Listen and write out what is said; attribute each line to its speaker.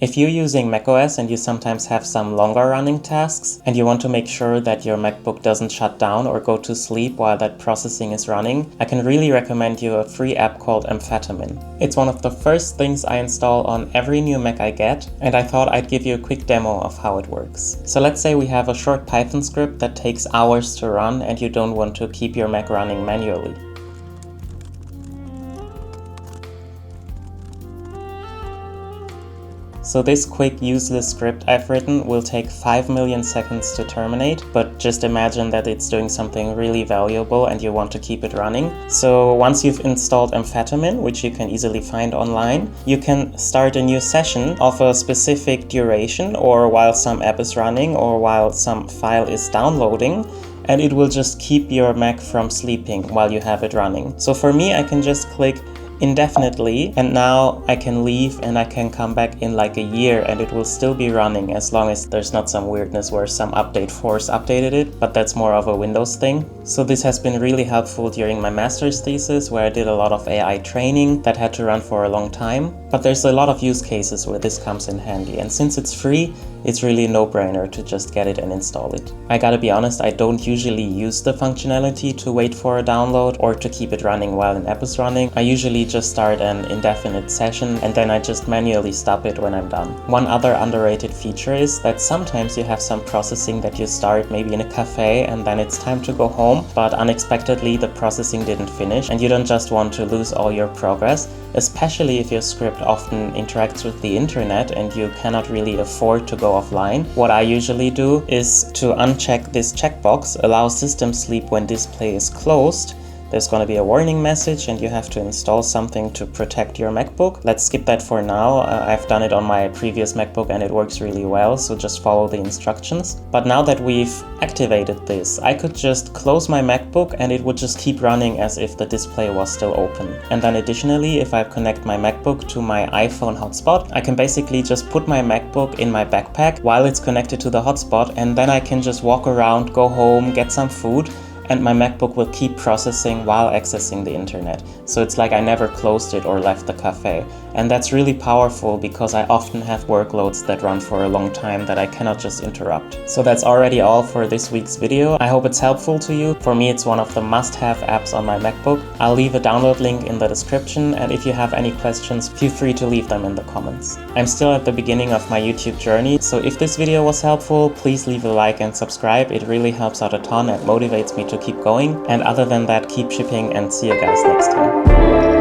Speaker 1: If you're using macOS and you sometimes have some longer running tasks and you want to make sure that your MacBook doesn't shut down or go to sleep while that processing is running, I can really recommend you a free app called Amphetamine. It's one of the first things I install on every new Mac I get, and I thought I'd give you a quick demo of how it works. So let's say we have a short Python script that takes hours to run and you don't want to keep your Mac running manually. So this quick useless script I've written will take 5 million seconds to terminate, but just imagine that it's doing something really valuable and you want to keep it running. So once you've installed Amphetamine, which you can easily find online, you can start a new session of a specific duration, or while some app is running or while some file is downloading, and it will just keep your Mac from sleeping while you have it running. So for me, I can just click indefinitely, and now I can leave and I can come back in like a year and it will still be running as long as there's not some weirdness where some update force updated it, but that's more of a Windows thing. So this has been really helpful during my master's thesis, where I did a lot of AI training that had to run for a long time, but there's a lot of use cases where this comes in handy, and since it's free, it's really a no-brainer to just get it and install it. I gotta be honest, I don't usually use the functionality to wait for a download or to keep it running while an app is running. I usually just start an indefinite session and then I just manually stop it when I'm done. One other underrated feature is that sometimes you have some processing that you start maybe in a cafe and then it's time to go home, but unexpectedly the processing didn't finish and you don't just want to lose all your progress, especially if your script often interacts with the internet and you cannot really afford to go offline. What I usually do is to uncheck this checkbox, allow system sleep when display is closed. There's going to be a warning message and you have to install something to protect your MacBook. Let's skip that for now. I've done it on my previous MacBook and it works really well, so just follow the instructions. But now that we've activated this, I could just close my MacBook and it would just keep running as if the display was still open. And then additionally, if I connect my MacBook to my iPhone hotspot, I can basically just put my MacBook in my backpack while it's connected to the hotspot, and then I can just walk around, go home, get some food, and my MacBook will keep processing while accessing the internet. So it's like I never closed it or left the cafe. And that's really powerful because I often have workloads that run for a long time that I cannot just interrupt. So that's already all for this week's video. I hope it's helpful to you. For me, it's one of the must-have apps on my MacBook. I'll leave a download link in the description, and if you have any questions, feel free to leave them in the comments. I'm still at the beginning of my YouTube journey, so if this video was helpful, please leave a like and subscribe. It really helps out a ton and motivates me to keep going. And other than that, keep shipping and see you guys next time.